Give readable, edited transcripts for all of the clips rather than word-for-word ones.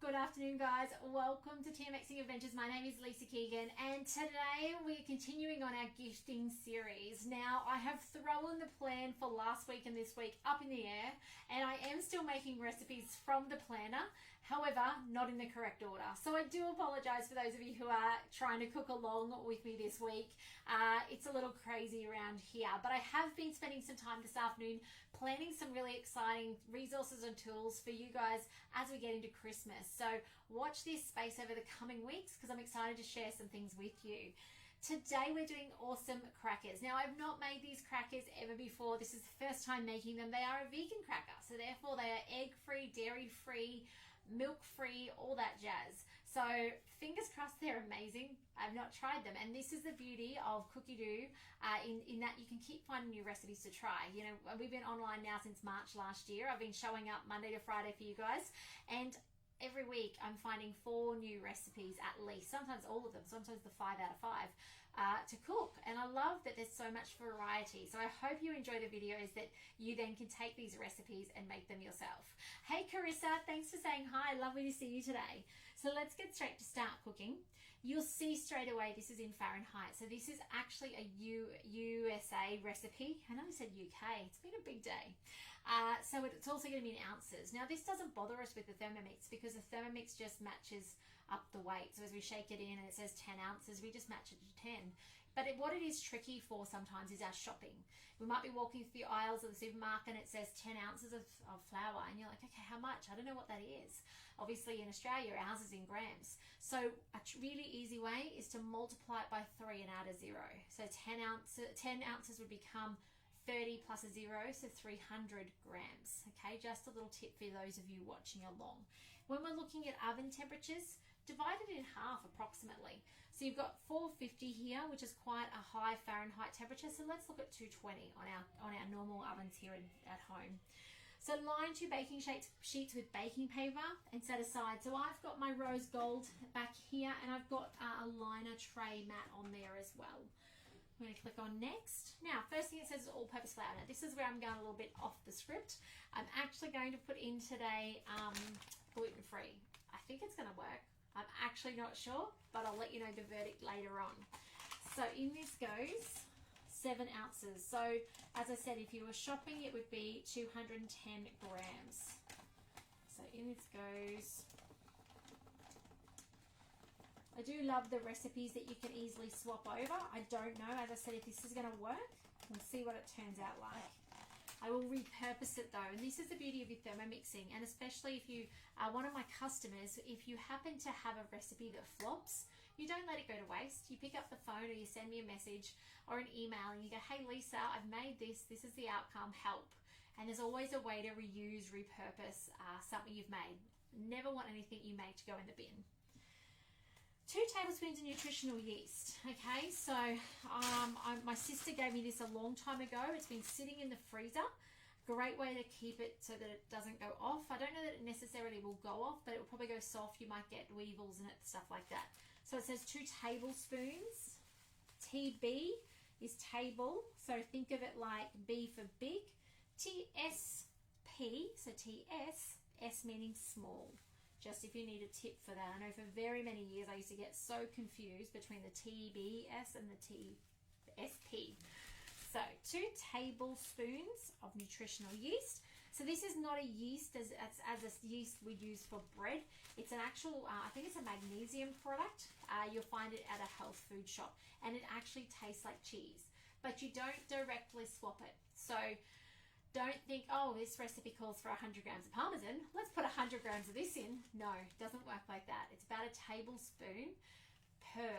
Good afternoon, guys. Welcome to TMXing Adventures. My name is Lisa Keegan, and today we're continuing on our gifting series. Now, I have thrown the plan for last week and this week up in the air, and I am still making recipes from the planner, however, not in the correct order. So I do apologize for those of you who are trying to cook along with me this week. It's a little crazy around here, but I have been spending some time this afternoon planning some really exciting resources and tools for you guys as we get into Christmas. So watch this space over the coming weeks because I'm excited to share some things with you. Today we're doing awesome crackers. Now, I've not made these crackers ever before. This is the first time making them. They are a vegan cracker, so therefore they are egg-free, dairy-free, milk-free, all that jazz. So fingers crossed they're amazing. I've not tried them, and this is the beauty of Cookie Doo in that you can keep finding new recipes to try. You know, we've been online now since March last year. I've been showing up Monday to Friday for you guys, and every week I'm finding 4 new recipes at least, sometimes all of them, sometimes the 5 out of 5 to cook. And I love that there's so much variety. So I hope you enjoy the videos that you then can take these recipes and make them yourself. Hey Carissa, thanks for saying hi. Lovely to see you today. So let's get straight to start cooking. You'll see straight away this is in Fahrenheit. So this is actually a USA recipe. I know I said UK. It's been a big day. So it's also going to be in ounces. Now this doesn't bother us with the Thermomix because the Thermomix just matches up the weight. So as we shake it in and it says 10 ounces, we just match it to 10. But what it is tricky for sometimes is our shopping. We might be walking through the aisles of the supermarket and it says 10 ounces of flour, and you're like, okay, how much? I don't know what that is. Obviously in Australia, ours is in grams. So a really easy way is to multiply it by 3 and add a 0. So 10 ounces would become 30 plus a 0, so 300 grams. Okay, just a little tip for those of you watching along. When we're looking at oven temperatures, divide it in half approximately. So you've got 450 here, which is quite a high Fahrenheit temperature. So let's look at 220 on our normal ovens here at home. So line 2 baking sheets with baking paper and set aside. So I've got my rose gold back here, and I've got a liner tray mat on there as well. I'm going to click on next. Now, first thing it says is all-purpose flour. Now, this is where I'm going a little bit off the script. I'm actually going to put in today gluten-free. I think it's going to work. I'm actually not sure, but I'll let you know the verdict later on. So in this goes 7 ounces. So as I said, if you were shopping, it would be 210 grams. So in this goes. I do love the recipes that you can easily swap over. I don't know, as I said, if this is going to work. We'll see what it turns out like. I will repurpose it though, and this is the beauty of your Thermomixing, and especially if you are one of my customers, if you happen to have a recipe that flops, you don't let it go to waste. You pick up the phone or you send me a message or an email and you go, hey Lisa, I've made this is the outcome, help. And there's always a way to reuse, repurpose something you've made. Never want anything you make to go in the bin. 2 tablespoons of nutritional yeast. Okay, so my sister gave me this a long time ago. It's been sitting in the freezer. Great way to keep it so that it doesn't go off. I don't know that it necessarily will go off, but it will probably go soft. You might get weevils in it, stuff like that. So it says 2 tablespoons. TB is table, so think of it like B for big. TSP, so TS, S meaning small. Just if you need a tip for that. I know for very many years I used to get so confused between the TBS and the TSP. So 2 tablespoons of nutritional yeast. So this is not a yeast as a yeast we'd use for bread. It's an actual, I think it's a magnesium product. You'll find it at a health food shop, and it actually tastes like cheese, but you don't directly swap it. So don't think, oh, this recipe calls for 100 grams of Parmesan. Let's put 100 grams of this in. No, it doesn't work like that. It's about a tablespoon per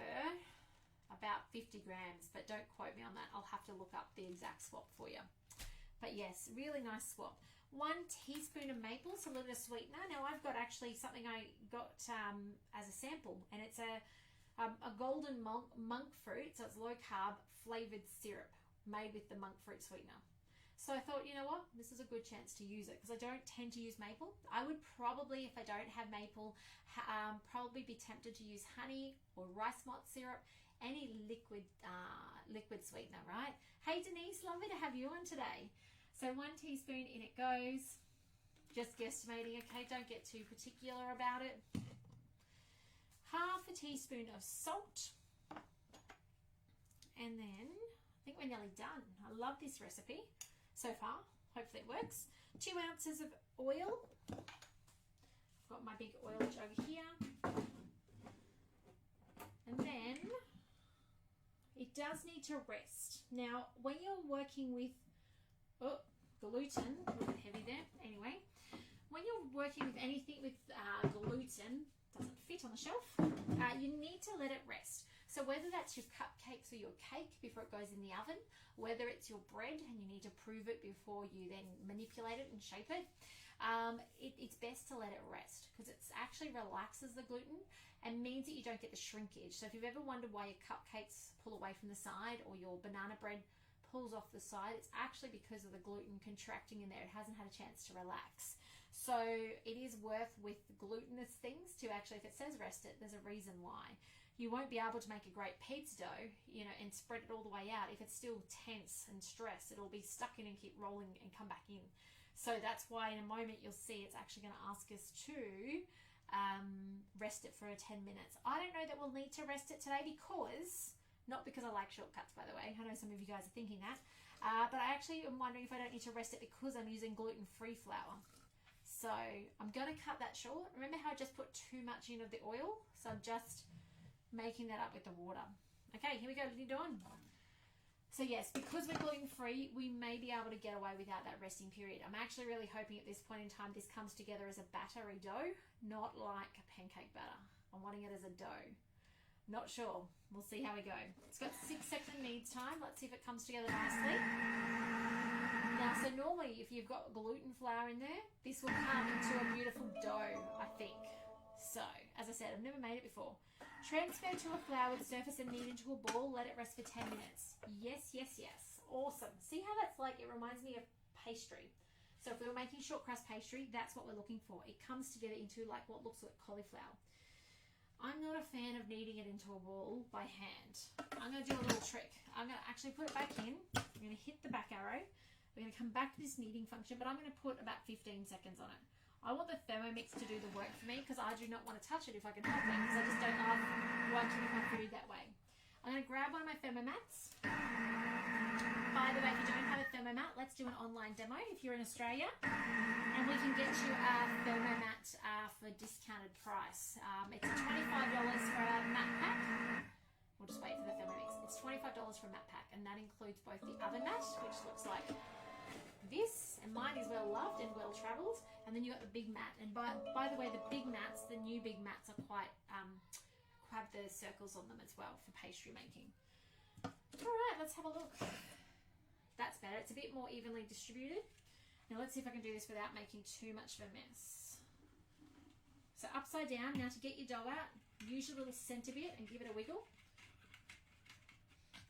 about 50 grams, but don't quote me on that. I'll have to look up the exact swap for you. But yes, really nice swap. 1 teaspoon of maple, so a little bit of sweetener. Now I've got actually something I got as a sample, and it's a golden monk fruit, so it's low carb flavored syrup made with the monk fruit sweetener. So I thought, you know what, this is a good chance to use it because I don't tend to use maple. I would probably, if I don't have maple, probably be tempted to use honey or rice malt syrup, any liquid sweetener, right? Hey Denise, lovely to have you on today. So 1 teaspoon in it goes. Just guesstimating, okay? Don't get too particular about it. Half a teaspoon of salt. And then, I think we're nearly done. I love this recipe so far. Hopefully it works. 2 ounces of oil. I've got my big oil jug here. And then it does need to rest. Now, when you're working with gluten, a little bit heavy there. Anyway, when you're working with anything with gluten, doesn't fit on the shelf, you need to let it rest. So whether that's your cupcakes or your cake before it goes in the oven, whether it's your bread and you need to prove it before you then manipulate it and shape it, it's best to let it rest because it actually relaxes the gluten and means that you don't get the shrinkage. So if you've ever wondered why your cupcakes pull away from the side or your banana bread pulls off the side, it's actually because of the gluten contracting in there. It hasn't had a chance to relax. So it is worth with glutinous things to actually, if it says rest it, there's a reason why. You won't be able to make a great pizza dough, you know, and spread it all the way out. If it's still tense and stressed, it'll be stuck in and keep rolling and come back in. So that's why in a moment you'll see it's actually going to ask us to rest it for 10 minutes. I don't know that we'll need to rest it today because, not because I like shortcuts, by the way. I know some of you guys are thinking that. But I actually am wondering if I don't need to rest it because I'm using gluten-free flour. So I'm going to cut that short. Remember how I just put too much in of the oil? So I'm just making that up with the water. Okay, here we go, Lily Dawn. So yes, because we're gluten-free, we may be able to get away without that resting period. I'm actually really hoping at this point in time this comes together as a battery dough, not like a pancake batter. I'm wanting it as a dough. Not sure. We'll see how we go. It's got 6-second kneads time. Let's see if it comes together nicely. Now, so normally if you've got gluten flour in there, this will come into a beautiful dough, I think. So, as I said, I've never made it before. Transfer to a floured surface and knead into a ball. Let it rest for 10 minutes. Yes, yes, yes. Awesome. See how that's like, it reminds me of pastry. So if we were making short crust pastry, that's what we're looking for. It comes together into like what looks like cauliflower. I'm not a fan of kneading it into a ball by hand. I'm going to do a little trick. I'm going to actually put it back in. I'm going to hit the back arrow. We're going to come back to this kneading function, but I'm going to put about 15 seconds on it. I want the Thermomix to do the work for me because I do not want to touch it if I can help it because I just don't love working with my food that way. I'm going to grab one of my Thermomats. By the way, if you don't have a Thermomat, let's do an online demo if you're in Australia. And we can get you a Thermomat for a discounted price. It's $25 for a mat pack. We'll just wait for the Thermomix. It's $25 for a mat pack, and that includes both the oven mat, which looks like this, and mine is well loved and well traveled, and then you got the big mat. And by the way, the big mats, the new big mats are quite have the circles on them as well for pastry making. All right, let's have a look. That's better. It's a bit more evenly distributed. Now let's see if I can do this without making too much of a mess. So upside down. Now to get your dough out, use your little centre bit and give it a wiggle.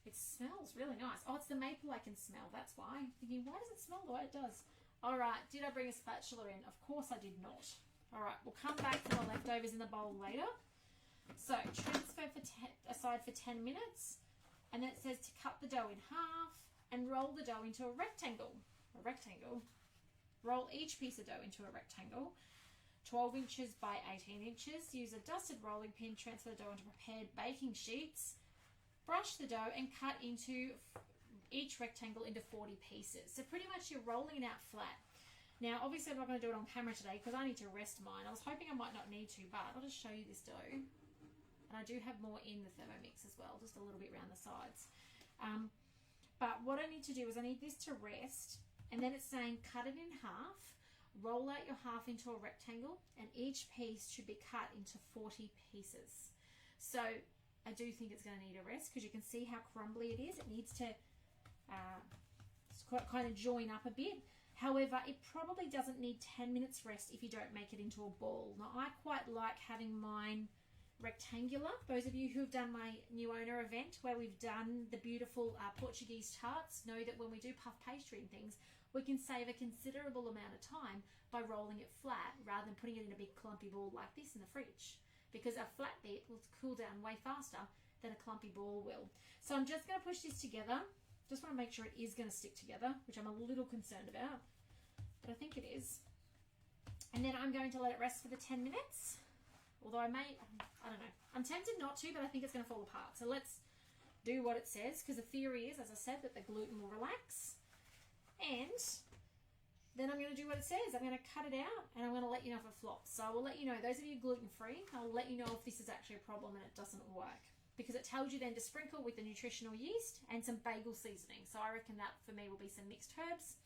It smells really nice. Oh, it's the maple I can smell. That's why. I'm thinking, why does it smell the way it does? All right, did I bring a spatula in? Of course I did not. All right, we'll come back to the leftovers in the bowl later. So transfer aside for 10 minutes. And then it says to cut the dough in half and roll the dough into a rectangle. Roll each piece of dough into a rectangle. 12 inches by 18 inches. Use a dusted rolling pin. Transfer the dough into prepared baking sheets. Brush the dough and cut into each rectangle into 40 pieces. So pretty much you're rolling it out flat. Now, obviously I'm not going to do it on camera today because I need to rest mine. I was hoping I might not need to, but I'll just show you this dough. And I do have more in the Thermomix as well, just a little bit around the sides. But what I need to do is I need this to rest, and then it's saying cut it in half, roll out your half into a rectangle, and each piece should be cut into 40 pieces. So I do think it's going to need a rest because you can see how crumbly it is. It needs to kind of join up a bit. However, it probably doesn't need 10 minutes rest if you don't make it into a ball. Now, I quite like having mine rectangular. Those of you who have done my new owner event where we've done the beautiful Portuguese tarts know that when we do puff pastry and things, we can save a considerable amount of time by rolling it flat rather than putting it in a big clumpy ball like this in the fridge, because a flat bit will cool down way faster than a clumpy ball will. So I'm just going to push this together. Just want to make sure it is going to stick together, which I'm a little concerned about, but I think it is. And then I'm going to let it rest for the 10 minutes. Although I don't know. I'm tempted not to, but I think it's going to fall apart. So let's do what it says, because the theory is, as I said, that the gluten will relax. And then I'm going to do what it says. I'm going to cut it out and I'm going to let you know if it flops. So I will let you know, those of you gluten-free, I'll let you know if this is actually a problem and it doesn't work. Because it tells you then to sprinkle with the nutritional yeast and some bagel seasoning. So I reckon that for me will be some mixed herbs.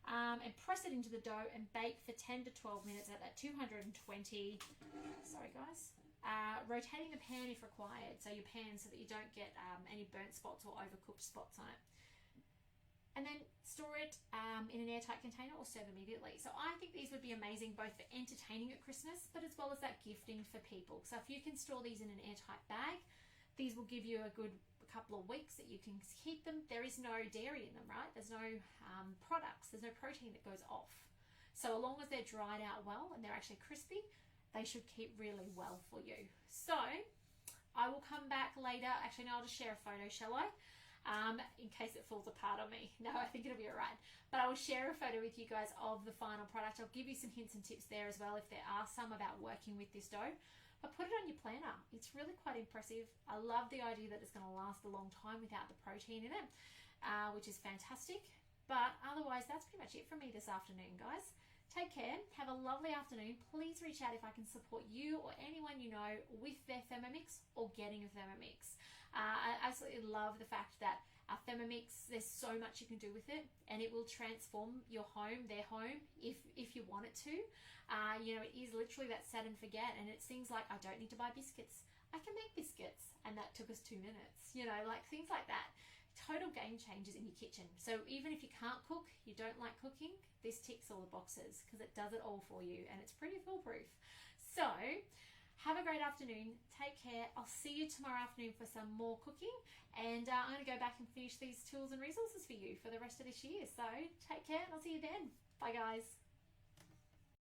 And press it into the dough and bake for 10 to 12 minutes at that 220. Sorry guys. Rotating the pan if required. So your pan, so that you don't get any burnt spots or overcooked spots on it. And then store it in an airtight container or serve immediately. So I think these would be amazing both for entertaining at Christmas, but as well as that gifting for people. So if you can store these in an airtight bag, these will give you a good couple of weeks that you can keep them. There is no dairy in them, right? There's no products, there's no protein that goes off. So as long as they're dried out well and they're actually crispy, they should keep really well for you. So I will come back later. Actually, no, I'll just share a photo, shall I? In case it falls apart on me. No, I think it'll be all right. But I will share a photo with you guys of the final product. I'll give you some hints and tips there as well if there are some about working with this dough. But put it on your planner. It's really quite impressive. I love the idea that it's going to last a long time without the protein in it, which is fantastic. But otherwise, that's pretty much it from me this afternoon, guys. Take care. Have a lovely afternoon. Please reach out if I can support you or anyone you know with their Thermomix or getting a Thermomix. I absolutely love the fact that our Thermomix, there's so much you can do with it, and it will transform your home, their home, if you want it to. You know, it is literally that set and forget, and it's things like, I don't need to buy biscuits. I can make biscuits, and that took us 2 minutes. You know, like things like that. Total game changers in your kitchen. So even if you can't cook, you don't like cooking, this ticks all the boxes because it does it all for you, and it's pretty foolproof. So have a great afternoon. Take care. I'll see you tomorrow afternoon for some more cooking, and I'm going to go back and finish these tools and resources for you for the rest of this year. So take care, and I'll see you then. Bye, guys.